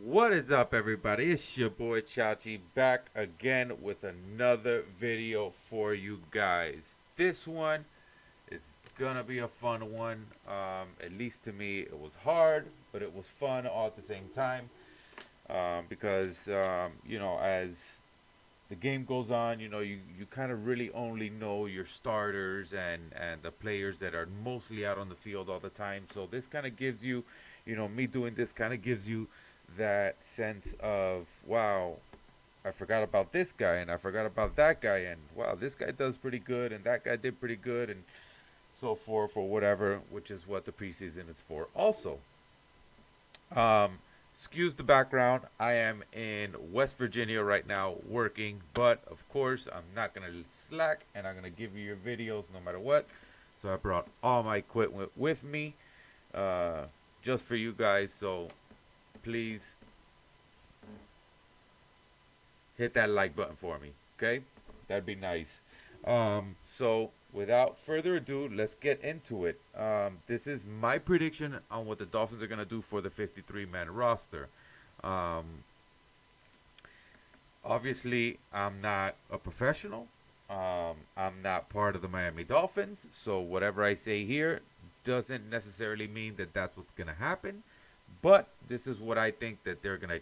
What is up, everybody? It's your boy Chachi back again with another video for you guys. This one is gonna be a fun one. At least to me, it was hard, but it was fun all at the same time. Because as the game goes on, you kind of really only know your starters and the players that are mostly out on the field all the time. So this kind of gives you, me doing this kind of gives you that sense of, wow, I forgot about this guy and I forgot about that guy, and wow, this guy does pretty good and that guy did pretty good, and so forth or whatever, which is what the preseason is for. Also, um, excuse the background. I am in West Virginia right now working, but of course, I'm not going to slack and I'm going to give you your videos no matter what. So I brought all my equipment with me uh, just for you guys. So please hit that like button for me, okay? That'd be nice. So without further ado, let's get into it. This is my prediction on what the Dolphins are gonna do for the 53-man roster. Um, Obviously, I'm not a professional. I'm not part of the Miami Dolphins, so whatever I say here doesn't necessarily mean that that's what's gonna happen. But this is what I think that they're gonna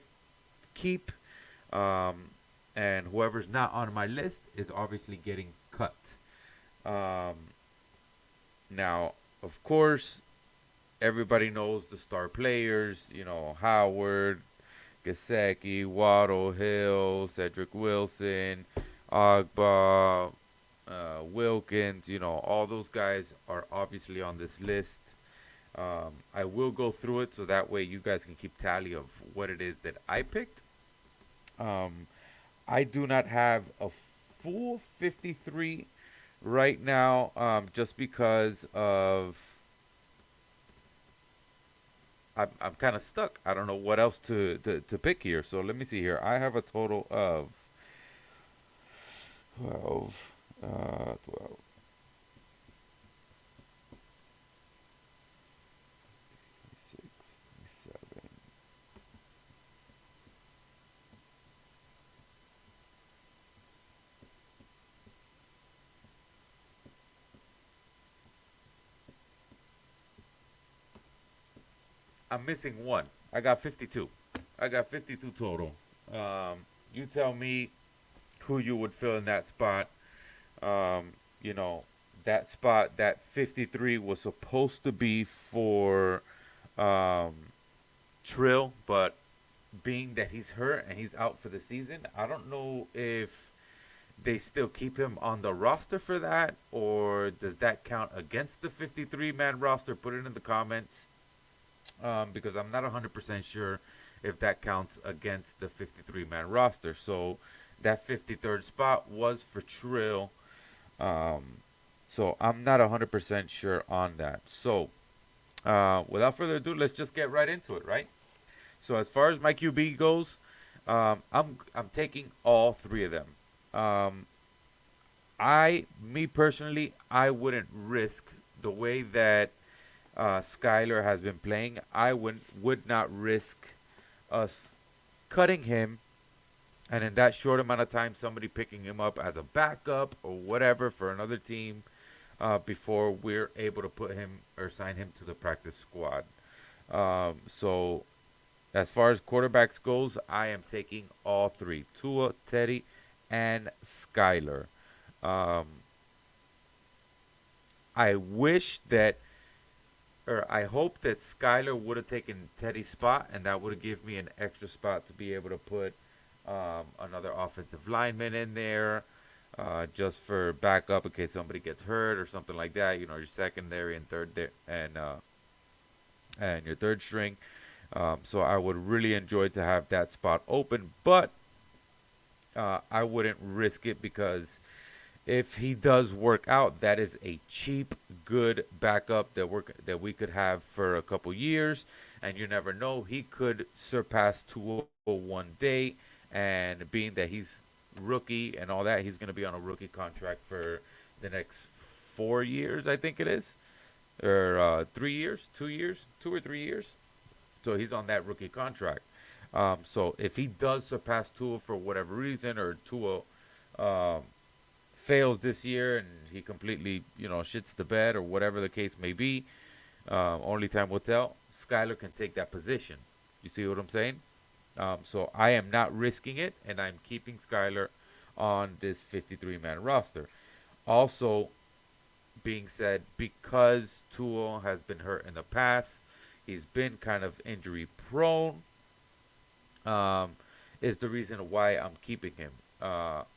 keep. Um, and whoever's not on my list is obviously getting cut. Um, Now, of course, everybody knows the star players. Howard, Gasecki, Waddle, Hill, Cedric Wilson, Ogba, Wilkins. All those guys are obviously on this list. I will go through it so that way you guys can keep tally of what it is that I picked. Um, I do not have a full 53 right now, just because of I'm kind of stuck. I don't know what else to pick here. So let me see here. I have a total of 12. 26, 27. I'm missing one. I got 52. I got 52 total. You tell me who you would fill in that spot. Um, you know, that spot, that 53 was supposed to be for um, Trill, but being that he's hurt and he's out for the season, I don't know if they still keep him on the roster for that, or does that count against the 53-man roster? Put it in the comments, because I'm not 100% sure if that counts against the 53-man roster. So that 53rd spot was for Trill. Um, so I'm not 100% sure on that. So without further ado, let's just get right into it, right? So as far as my QB goes, I'm taking all three of them. Um, me personally, I wouldn't risk the way that Skyler has been playing. I would not risk us cutting him, and in that short amount of time, somebody picking him up as a backup or whatever for another team, before we're able to put him or sign him to the practice squad. So as far as quarterbacks goes, I am taking all three: Tua, Teddy, and Skyler. Um, I wish that, or I hope that Skyler would have taken Teddy's spot, and that would have given me an extra spot to be able to put another offensive lineman in there, just for backup in case somebody gets hurt or something like that. Your secondary and and your third string. So I would really enjoy to have that spot open, but I wouldn't risk it, because if he does work out, that is a cheap, good backup that we could have for a couple years, and you never know, he could surpass 201 day, and being that he's rookie and all that, he's going to be on a rookie contract for the next 4 years, I think it is, or 3 years, 2 years, 2 or 3 years. So he's on that rookie contract. So if he does surpass Tua for whatever reason, or Tua um, fails this year and he completely, shits the bed or whatever the case may be, only time will tell. Skyler can take that position. You see what I'm saying? So I am not risking it, and I'm keeping Skyler on this 53-man roster. Also, being said, because Tua has been hurt in the past, he's been kind of injury prone, um, is the reason why I'm keeping him.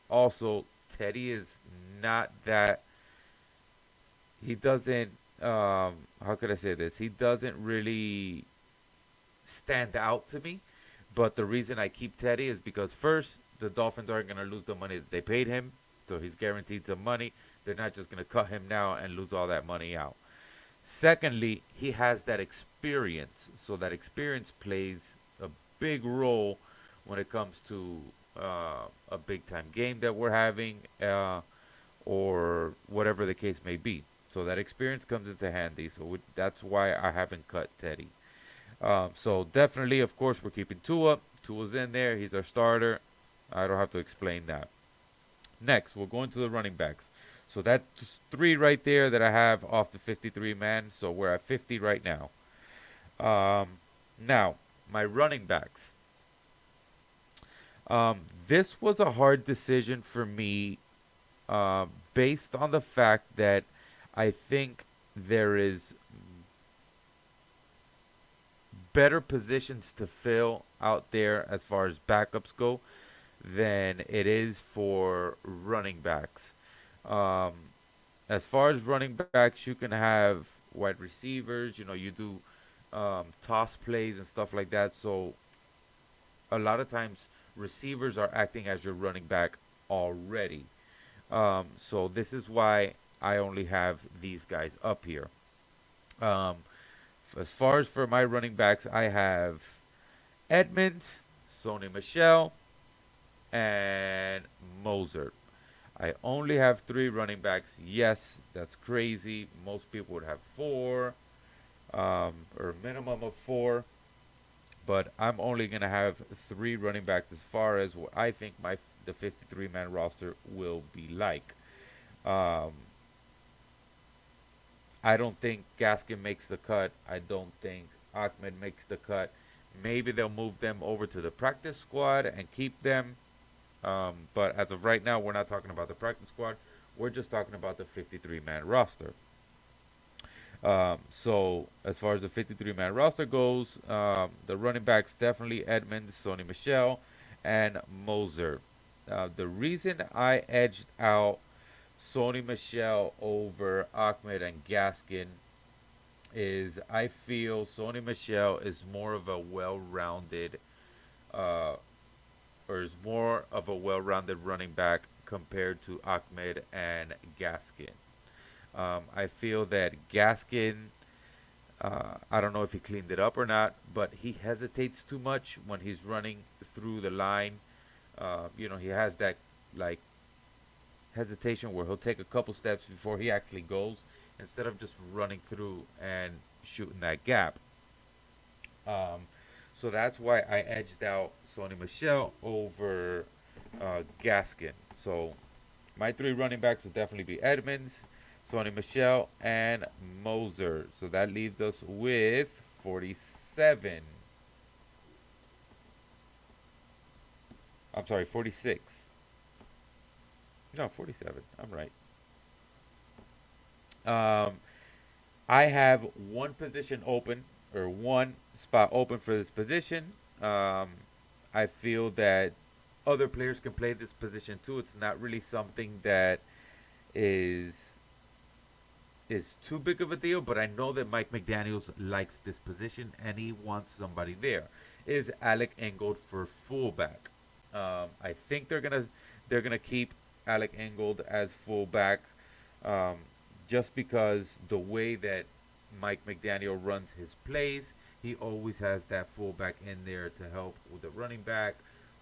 Also, Teddy is not that. He doesn't. How could I say this? He doesn't really stand out to me. But the reason I keep Teddy is because first, the Dolphins aren't going to lose the money that they paid him, so he's guaranteed some money. They're not just going to cut him now and lose all that money out. Secondly, he has that experience, so that experience plays a big role when it comes to a big time game that we're having, or whatever the case may be. So that experience comes into handy. So that's why I haven't cut Teddy. So definitely, of course, we're keeping Tua. Tua's in there. He's our starter. I don't have to explain that. Next, we'll go into the running backs. So that's three right there that I have off the 53 man. So we're at 50 right now. Um, Now, my running backs. This was a hard decision for me, based on the fact that I think there is better positions to fill out there as far as backups go than it is for running backs. Um, as far as running backs, you can have wide receivers. You do toss plays and stuff like that. So a lot of times, receivers are acting as your running back already. So this is why I only have these guys up here. Um, as far as for my running backs, I have Edmonds, Sony Michelle, and Moser. I only have three running backs. Yes, that's crazy. Most people would have four, or a minimum of four. But I'm only gonna have three running backs as far as what I think the 53 man roster will be like. Um, I don't think Gaskin makes the cut. I don't think Ahmed makes the cut. Maybe they'll move them over to the practice squad and keep them. But as of right now, we're not talking about the practice squad. We're just talking about the 53 man roster. So as far as the 53 man roster goes, the running backs definitely Edmonds, Sony Michelle, and Moser. The reason I edged out Sony Michelle over Ahmed and Gaskin is I feel Sony Michelle is more of a well-rounded, uh, or is more of a well-rounded running back compared to Ahmed and Gaskin. I feel that Gaskin, I don't know if he cleaned it up or not, but he hesitates too much when he's running through the line. He has that, like, hesitation where he'll take a couple steps before he actually goes, instead of just running through and shooting that gap. Um, so that's why I edged out Sony Michelle over Gaskin. So my three running backs will definitely be Edmonds, Sony Michelle, and Moser. So that leaves us with 47. I'm sorry, 46. No, 47. I'm right. Um, I have one position open, or one spot open for this position. Um, I feel that other players can play this position too. It's not really something that is too big of a deal, but I know that Mike McDaniels likes this position and he wants somebody there. Is Alec Ingold for fullback? I think they're gonna keep Alec Ingold as fullback, um, just because the way that Mike McDaniel runs his plays, he always has that fullback in there to help with the running back,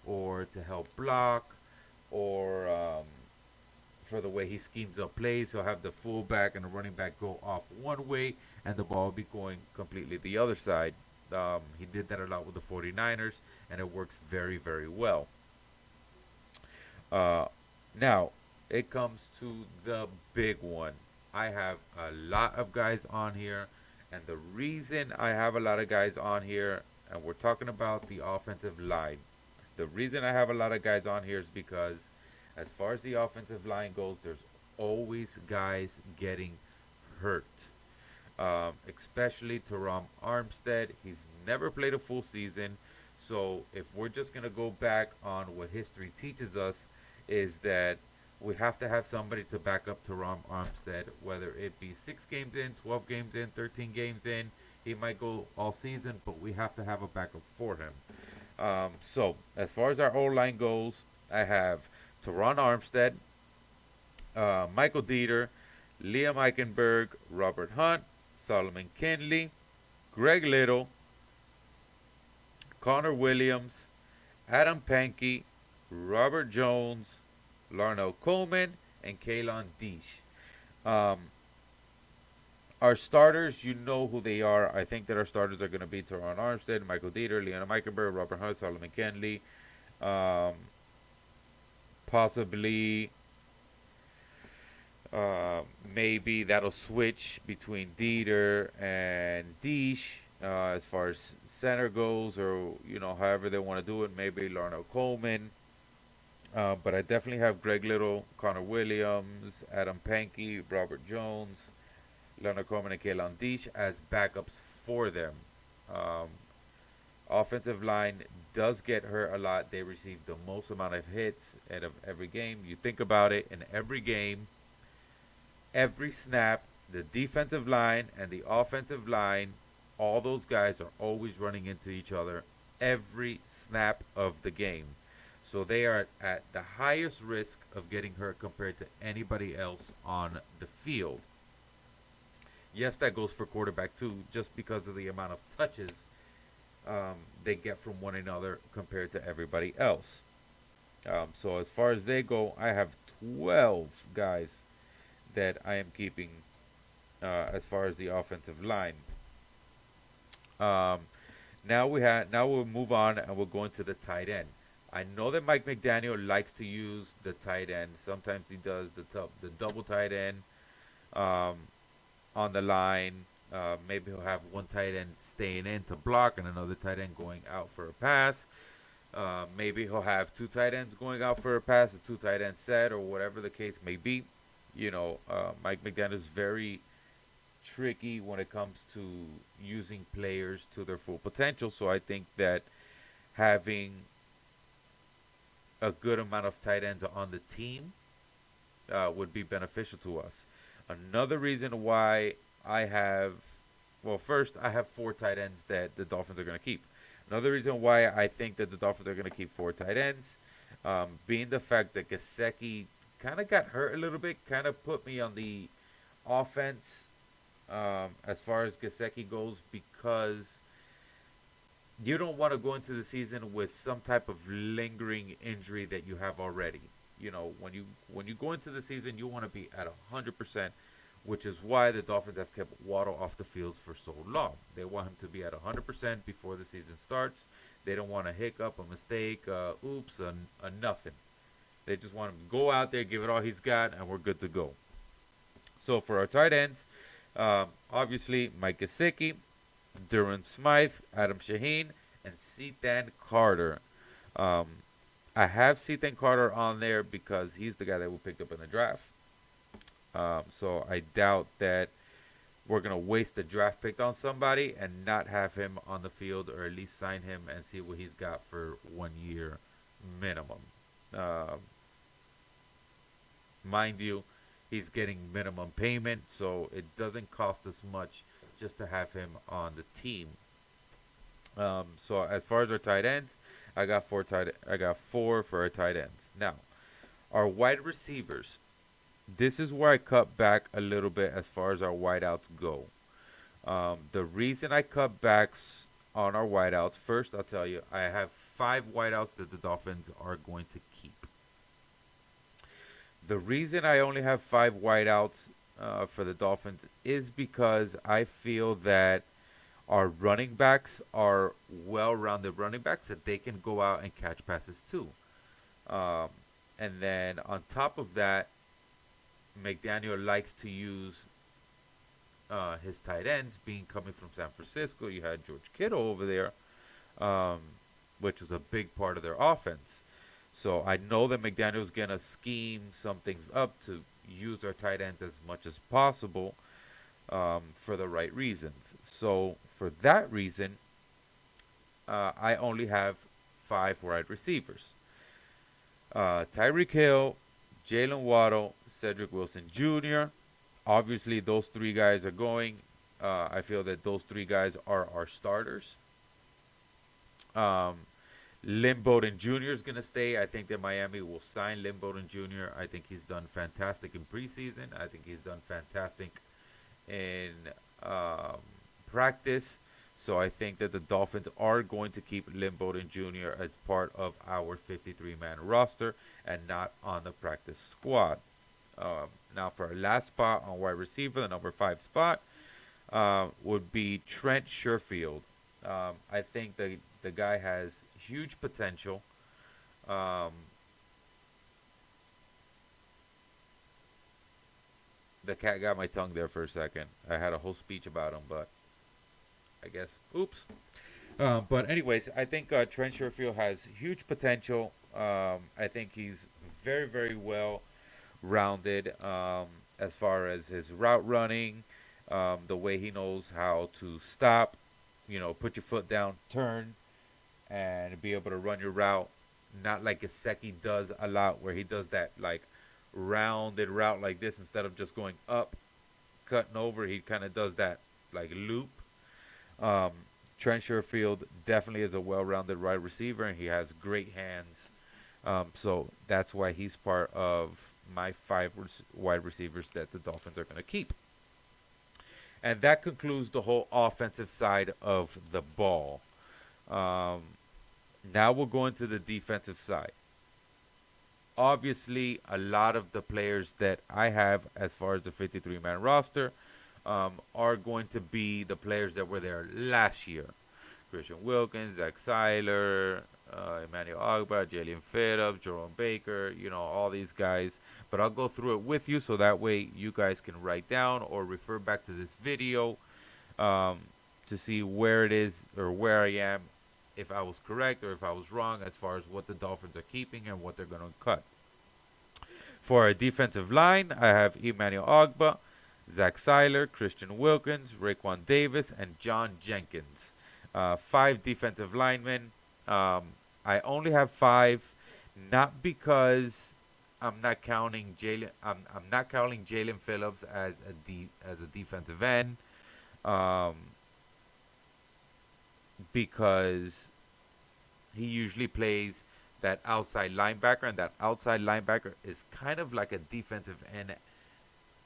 or to help block, or for the way he schemes up plays. He'll have the fullback and the running back go off one way, and the ball will be going completely the other side. He did that a lot with the 49ers, and it works very, very well. Uh, Now, it comes to the big one. I have a lot of guys on here, and the reason I have a lot of guys on here, and we're talking about the offensive line. The reason I have a lot of guys on here is because, as far as the offensive line goes, there's always guys getting hurt. Especially Teron Armstead. He's never played a full season. So if we're just going to go back on what history teaches us, is that we have to have somebody to back up Teron Armstead, whether it be 6 games in, 12 games in, 13 games in. He might go all season, but we have to have a backup for him. So as far as our O line goes, I have Teron Armstead, Michael Dieter, Liam Eichenberg, Robert Hunt, Solomon Kinley, Greg Little, Connor Williams, Adam Pankey, Robert Jones, Larnell Coleman, and Kalen Deesh. Um, our starters, you know who they are. I think that our starters are going to be Teron Armstead, Michael Dieter, Liam Eichenberg, Robert Hunt, Solomon Kinley. Um, Possibly maybe that'll switch between Dieter and Deesh as far as center goes, or however they want to do it. Maybe Larnell Coleman, but I definitely have Greg Little, Connor Williams, Adam Pankey, Robert Jones, Larnell Coleman, and Kalen Deesh as backups for them. Um, Offensive line does get hurt a lot. They receive the most amount of hits out of every game. You think about it, in every game, every snap, the defensive line and the offensive line, all those guys are always running into each other every snap of the game. So they are at the highest risk of getting hurt compared to anybody else on the field. Yes, that goes for quarterback too, just because of the amount of touches they get from one another compared to everybody else. So as far as they go, I have 12 guys that I am keeping as far as the offensive line. Um, now we'll move on and we'll go into the tight end. I know that Mike McDaniel likes to use the tight end. Sometimes he does the double tight end um, on the line. Maybe he'll have one tight end staying in to block and another tight end going out for a pass. Maybe he'll have two tight ends going out for a pass, a two tight end set, or whatever the case may be. Mike McDaniel is very tricky when it comes to using players to their full potential. So I think that having a good amount of tight ends on the team would be beneficial to us. Another reason why first I have 4 tight ends that the Dolphins are going to keep. Another reason why I think that the Dolphins are going to keep 4 tight ends, being the fact that Gesicki kind of got hurt a little bit, kind of put me on the offense as far as Gesicki goes, because you don't want to go into the season with some type of lingering injury that you have already. When you go into the season, you want to be at 100%, which is why the Dolphins have kept Waddle off the field for so long. They want him to be at 100% before the season starts. They don't want a hiccup, a mistake, oops, a nothing. They just want him to go out there, give it all he's got, and we're good to go. So for our tight ends, obviously Mike Gesicki, Durham Smythe, Adam Shaheen, and Ethan Carter. I have Ethan Carter on there because he's the guy that we picked up in the draft. So I doubt that we're going to waste the draft pick on somebody and not have him on the field, or at least sign him and see what he's got for 1 year minimum. Mind you, he's getting minimum payment, so it doesn't cost us much just to have him on the team. So as far as our tight ends, I got 4 for our tight ends. Now, our wide receivers. This is where I cut back a little bit as far as our wideouts go. The reason I cut back on our wideouts, first I'll tell you, I have 5 wideouts that the Dolphins are going to keep. The reason I only have 5 wideouts for the Dolphins is because I feel that Our running backs are well-rounded running backs that they can go out and catch passes too. Um, and then on top of that, McDaniel likes to use his tight ends, being coming from San Francisco. You had George Kittle over there, um, which was a big part of their offense. So I know that McDaniel's gonna scheme some things up to use our tight ends as much as possible for the right reasons. So for that reason, I only have 5 wide receivers: Tyreek Hill, Jalen Waddle, Cedric Wilson Jr. Obviously, those 3 guys are going. I feel that those 3 guys are our starters. Um, Lynn Bowden Jr. is going to stay. I think that Miami will sign Lynn Bowden Jr. I think he's done fantastic in preseason. I think he's done fantastic in um, practice. So I think that the Dolphins are going to keep Lynn Bowden Jr. as part of our 53-man roster and not on the practice squad. Now, for our last spot on wide receiver, the number 5 spot would be Trent Sherfield. I think the guy has huge potential. Um, the cat got my tongue there for a second. I had a whole speech about him, but I guess, oops. But anyways, I think Trent Sherfield has huge potential. I think he's very, very well rounded as far as his route running, the way he knows how to stop, put your foot down, turn, and be able to run your route. Not like Gesicki does a lot, where he does that like rounded route like this instead of just going up, cutting over. He kind of does that like loop. Um, Trent Sherfield definitely is a well-rounded wide receiver, and he has great hands. So that's why he's part of my 5 wide receivers that the Dolphins are going to keep. And that concludes the whole offensive side of the ball. Now we'll go into the defensive side. Obviously, a lot of the players that I have as far as the 53-man roster are going to be the players that were there last year. Christian Wilkins, Zach Seiler, Emmanuel Ogba, Jalen Phillips, Jerome Baker, all these guys. But I'll go through it with you so that way you guys can write down or refer back to this video to see where it is or where I am, if I was correct or if I was wrong as far as what the Dolphins are keeping and what they're going to cut. For our defensive line, I have Emmanuel Ogba, Zach Seiler, Christian Wilkins, Raekwon Davis, and John Jenkins. 5 defensive linemen. I only have 5, not because I'm not counting Jalen. I'm not counting Jalen Phillips as a defensive end, because he usually plays that outside linebacker, and that outside linebacker is kind of like a defensive end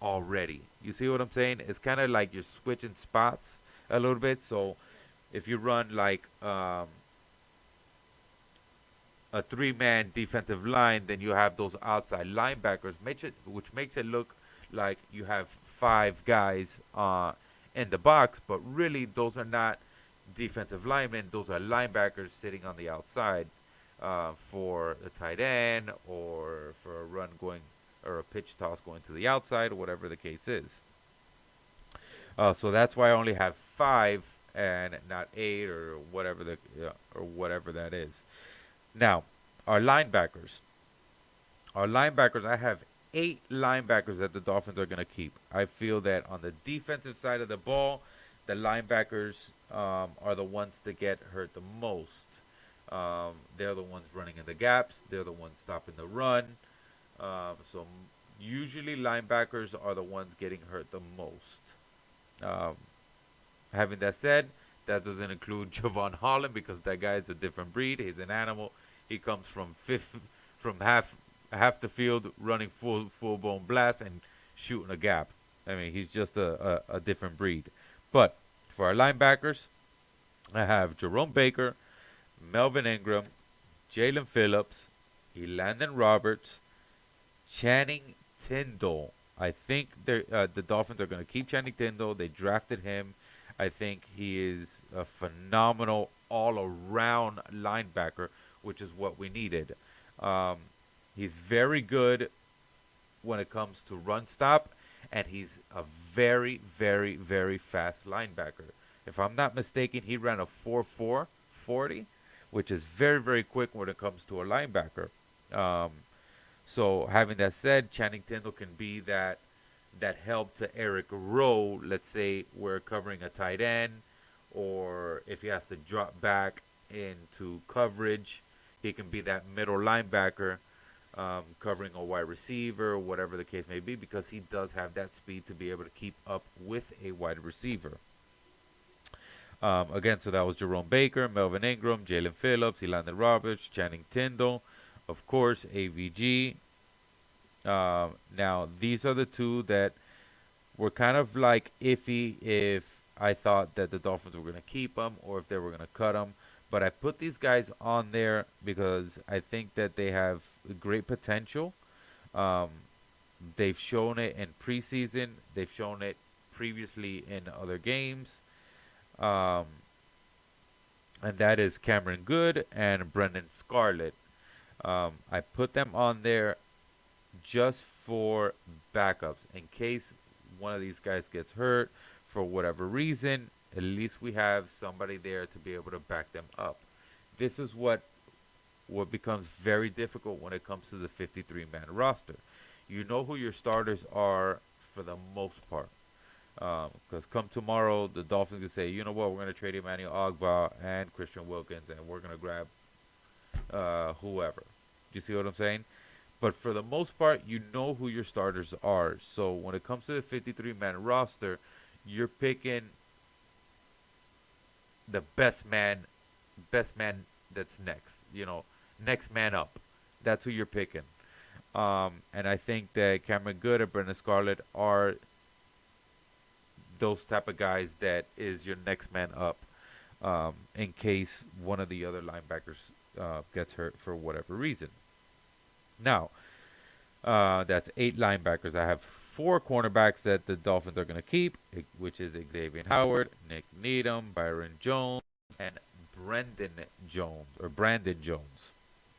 already. You see what I'm saying? It's kind of like you're switching spots a little bit. So if you run like a 3-man defensive line, then you have those outside linebackers, which makes it look like you have 5 guys in the box, but really those are not defensive linemen. Those are linebackers sitting on the outside for a tight end or for a run going or a pitch toss going to the outside, or whatever the case is. So that's why I only have 5 and not 8 or whatever that is. Now, our linebackers. I have 8 linebackers that the Dolphins are going to keep. I feel that on the defensive side of the ball, the linebackers are the ones that get hurt the most. They're the ones running in the gaps. They're the ones stopping the run. So usually linebackers are the ones getting hurt the most. Having that said, that doesn't include Javon Holland, because that guy is a different breed. He's an animal. He comes from half the field running full blown blast and shooting a gap. I mean, he's just a different breed. But for our linebackers, I have Jerome Baker, Melvin Ingram, Jalen Phillips, Elandon Roberts, Channing Tindall. I think the Dolphins are going to keep Channing Tindall. They drafted him I think he is a phenomenal all-around linebacker, which is what we needed. Um, he's very good when it comes to run stop, and he's a very, very, very fast linebacker. If I'm not mistaken, he ran a 4.4 40, which is very, very quick when it comes to a linebacker. Um, so having that said, Channing Tindall can be that help to Eric Rowe. Let's say we're covering a tight end, or if he has to drop back into coverage, he can be that middle linebacker, covering a wide receiver, whatever the case may be, because he does have that speed to be able to keep up with a wide receiver. Again, so that was Jerome Baker, Melvin Ingram, Jalen Phillips, Elandon Roberts, Channing Tindall, of course, AVG. Now, these are the two that were kind of like iffy if I thought that the Dolphins were going to keep them or if they were going to cut them. But I put these guys on there because I think that they have great potential. Um, they've shown it in preseason. They've shown it previously in other games. Um, and that is Cameron Good and Brendan Scarlett. I put them on there just for backups in case one of these guys gets hurt for whatever reason. At least we have somebody there to be able to back them up. This is what becomes very difficult when it comes to the 53-man roster. You know who your starters are for the most part. Because come tomorrow, the Dolphins can say, you know what, we're going to trade Emmanuel Ogbah and Christian Wilkins, and we're going to grab whoever. Do you see what I'm saying? But for the most part, you know who your starters are. So when it comes to the 53-man roster, you're picking the best man that's next. You know, next man up. That's who you're picking. And I think that Cameron Good and Brendan Scarlett are those type of guys that is your next man up, in case one of the other linebackers gets hurt for whatever reason. Now, that's 8 linebackers. I have 4 cornerbacks that the Dolphins are going to keep, which is Xavier Howard, Nick Needham, Byron Jones, and Brandon Jones.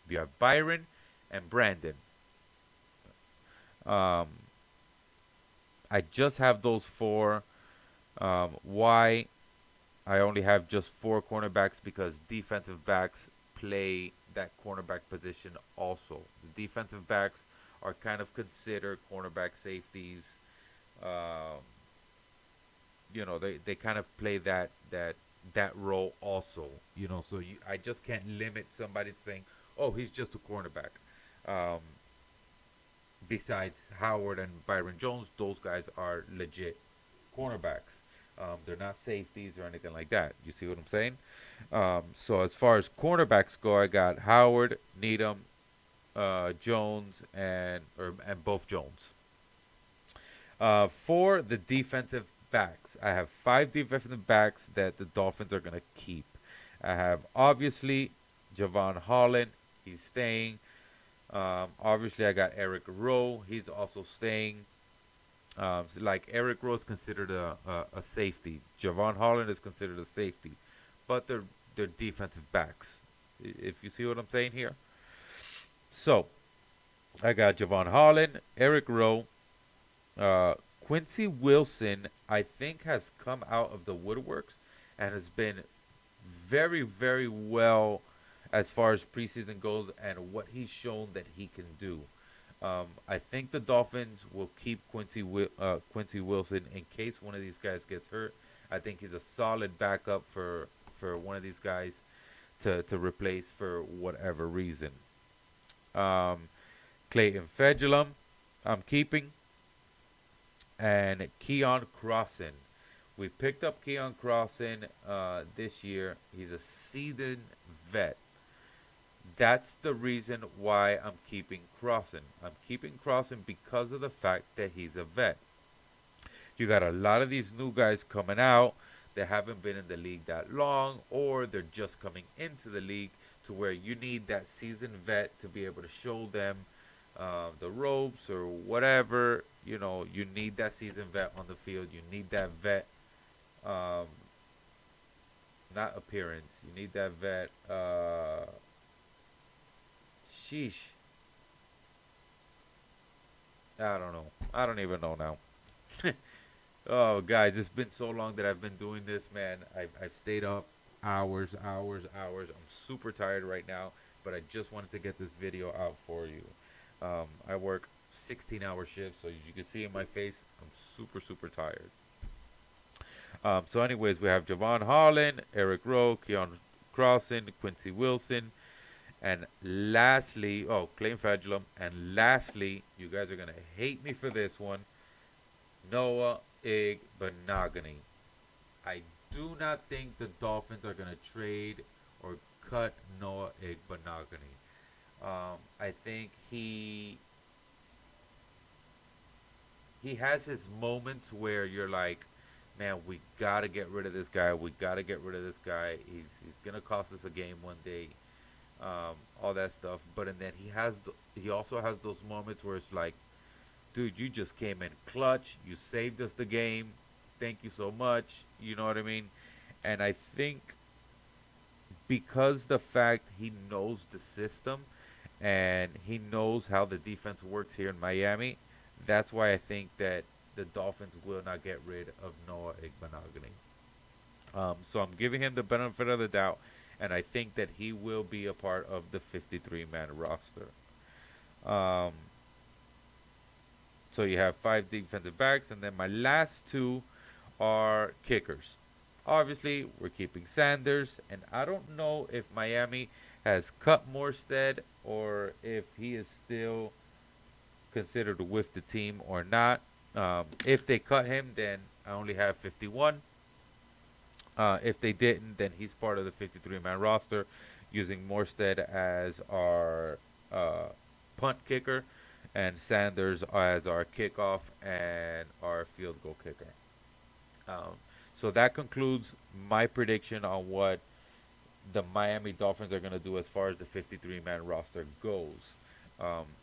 You have Byron and Brandon. I just have those 4. Why I only have just 4 cornerbacks? Because defensive backs play that cornerback position also. The defensive backs are kind of considered cornerback safeties. They kind of play that role also. So I just can't limit somebody saying, oh, he's just a cornerback. Besides Howard and Byron Jones, those guys are legit cornerbacks. They're not safeties or anything like that. You see what I'm saying? So as far as cornerbacks go, I got Howard, Needham, Jones, and both Jones. For the defensive backs, I have 5 defensive backs that the Dolphins are going to keep. I have obviously Javon Holland. He's staying. Obviously, I got Eric Rowe. He's also staying. Like Eric Rowe is considered a safety. Javon Holland is considered a safety, but they're defensive backs. If you see what I'm saying here. So I got Javon Holland, Eric Rowe, Quincy Wilson. I think has come out of the woodworks and has been very, very well as far as preseason goes and what he's shown that he can do. I think the Dolphins will keep Quincy Wilson in case one of these guys gets hurt. I think he's a solid backup for one of these guys to replace for whatever reason. Clayton Fedulum, I'm keeping. And Keon Crossan. We picked up Keon Crossan this year. He's a seasoned vet. That's the reason why I'm keeping Crossan. I'm keeping Crossan because of the fact that he's a vet. You got a lot of these new guys coming out that haven't been in the league that long, or they're just coming into the league, to where you need that seasoned vet to be able to show them the ropes or whatever. You need that seasoned vet on the field. You need that vet not appearance. You need that vet. Sheesh. I don't know. I don't even know now. Oh, guys, it's been so long that I've been doing this, man. I've stayed up hours, hours, hours. I'm super tired right now, but I just wanted to get this video out for you. I work 16-hour shifts, so as you can see in my face, I'm super, super tired. So, anyways, we have Javon Holland, Eric Rowe, Keon Crossan, Quincy Wilson, and lastly, oh, Clayton Fadulum, and lastly, you guys are gonna hate me for this one, Noah Igbenogany. I do not think the Dolphins are gonna trade or cut Noah Igbenogany. I think he has his moments where you're like, man, we gotta get rid of this guy. We gotta get rid of this guy. He's gonna cost us a game one day. All that stuff. But and then he also has those moments where it's like, dude, you just came in clutch. You saved us the game. Thank you so much. You know what I mean? And I think because the fact he knows the system and he knows how the defense works here in Miami, that's why I think that the Dolphins will not get rid of Noah Igbenogany. So I'm giving him the benefit of the doubt, and I think that he will be a part of the 53-man roster. Um, so you have five defensive backs, and then my last two are kickers. Obviously, we're keeping Sanders, and I don't know if Miami has cut Morstead or if he is still considered with the team or not. If they cut him, then I only have 51. If they didn't, then he's part of the 53-man roster, using Morstead as our punt kicker and Sanders as our kickoff and our field goal kicker. Um, so that concludes my prediction on what the Miami Dolphins are going to do as far as the 53-man roster goes.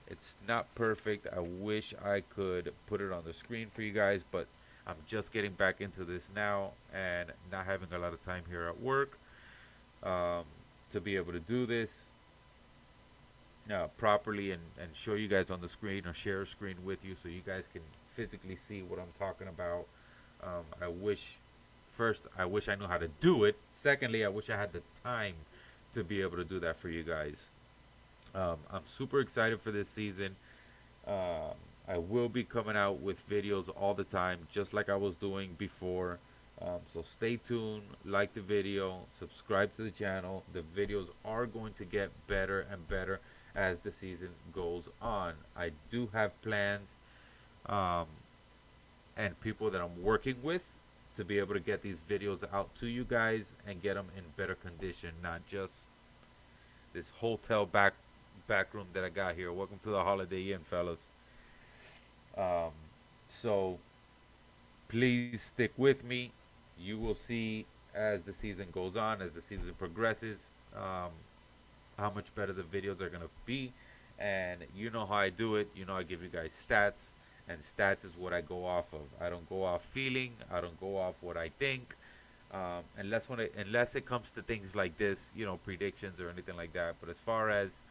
It's not perfect. I wish I could put it on the screen for you guys, but I'm just getting back into this now and not having a lot of time here at work um, to be able to do this properly and show you guys on the screen or share a screen with you so you guys can physically see what I'm talking about. I wish, first, I wish I knew how to do it. Secondly, I wish I had the time to be able to do that for you guys. I'm super excited for this season. Um, I will be coming out with videos all the time, just like I was doing before. So stay tuned, like the video, subscribe to the channel. The videos are going to get better and better as the season goes on. I do have plans um, and people that I'm working with to be able to get these videos out to you guys and get them in better condition, not just this hotel back room that I got here. Welcome to the Holiday Inn, fellas. Um, so please stick with me. You will see as the season goes on, as the season progresses, how much better the videos are going to be. And you know how I do it. You know, I give you guys stats, and stats is what I go off of. I don't go off feeling. I don't go off what I think. Unless it comes to things like this, you know, predictions or anything like that. But as far as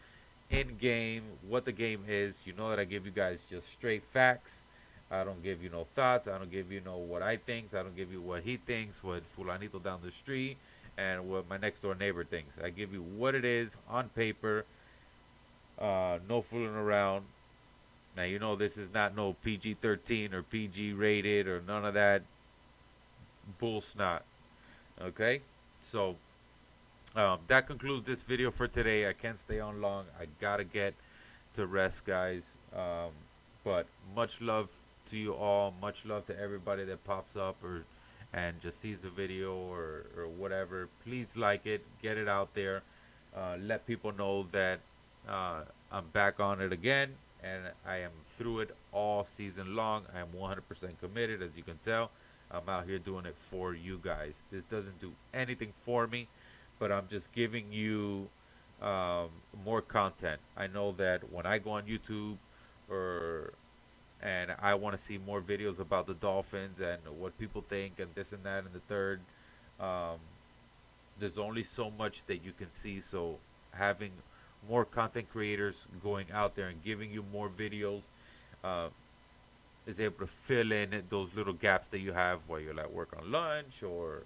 in game, what the game is, you know that I give you guys just straight facts. I don't give you no thoughts. I don't give you no what I think. I don't give you what he thinks, what Fulanito down the street, and what my next door neighbor thinks. I give you what it is on paper. No fooling around. Now you know this is not no PG-13 or PG rated or none of that bull snot. Okay, so that concludes this video for today. I can't stay on long. I gotta get to rest, guys. But much love to you all. Much love to everybody that pops up or and just sees the video or whatever. Please like it. Get it out there. Let people know that I'm back on it again, and I am through it all season long. I am 100% committed, as you can tell. I'm out here doing it for you guys. This doesn't do anything for me, but I'm just giving you more content. I know that when I go on YouTube or and I want to see more videos about the Dolphins and what people think and this and that and the third, um, there's only so much that you can see. So having more content creators going out there and giving you more videos uh, is able to fill in those little gaps that you have while you're at work on lunch, or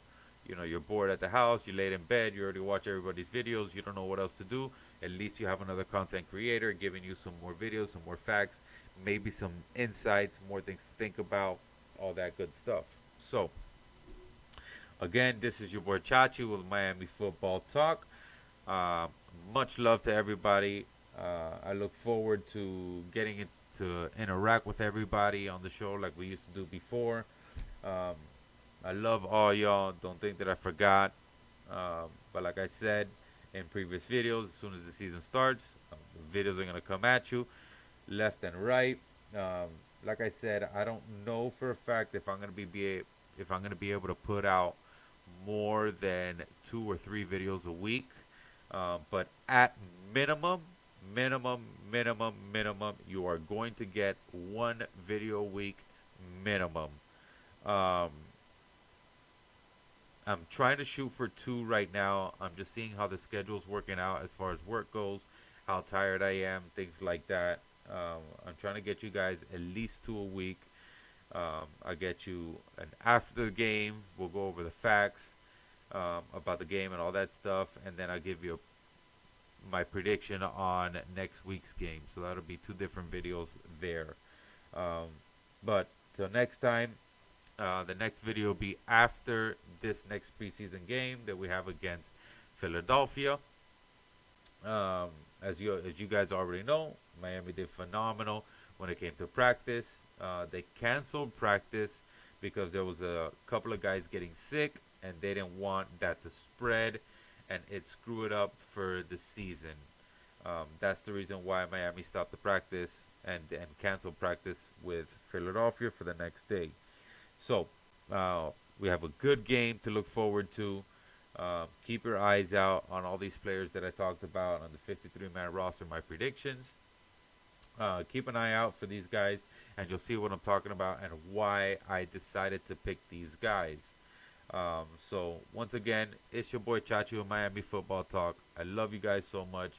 you're bored at the house, you laid in bed, you already watch everybody's videos, you don't know what else to do. At least you have another content creator giving you some more videos, some more facts, maybe some insights, more things to think about, all that good stuff. So again, this is your boy Chachi with Miami Football Talk. uh, Much love to everybody. I look forward to getting it to interact with everybody on the show like we used to do before. Um, I love all y'all. Don't think that I forgot. But like I said in previous videos, as soon as the season starts, videos are gonna come at you left and right. Um, like I said, I don't know for a fact if I'm gonna be able to put out more than 2 or 3 videos a week. But at minimum, minimum, minimum, you are going to get 1 video a week minimum. Um, I'm trying to shoot for 2 right now. I'm just seeing how the schedule's working out as far as work goes, how tired I am, things like that. I'm trying to get you guys at least 2 a week. I'll get you an after the game. We'll go over the facts about the game and all that stuff, and then I'll give you my prediction on next week's game. So that'll be 2 different videos there. Um, but till next time, the next video will be after this next preseason game that we have against Philadelphia. Um, as you guys already know, Miami did phenomenal when it came to practice. They canceled practice because there was a couple of guys getting sick, and they didn't want that to spread and it screw it up for the season. That's the reason why Miami stopped the practice and canceled practice with Philadelphia for the next day. So we have a good game to look forward to. Keep your eyes out on all these players that I talked about on the 53-man roster, my predictions. Keep an eye out for these guys, and you'll see what I'm talking about and why I decided to pick these guys. So once again, it's your boy Chachi with Miami Football Talk. I love you guys so much.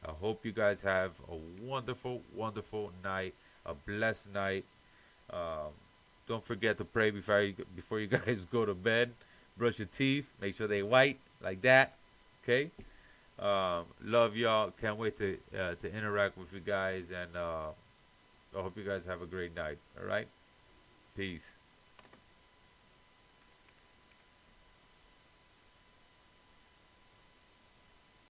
I hope you guys have a wonderful, wonderful night, a blessed night. Um, don't forget to pray before you guys go to bed. Brush your teeth. Make sure they white like that. Okay. Love y'all. Can't wait to interact with you guys, and I hope you guys have a great night. All right. Peace.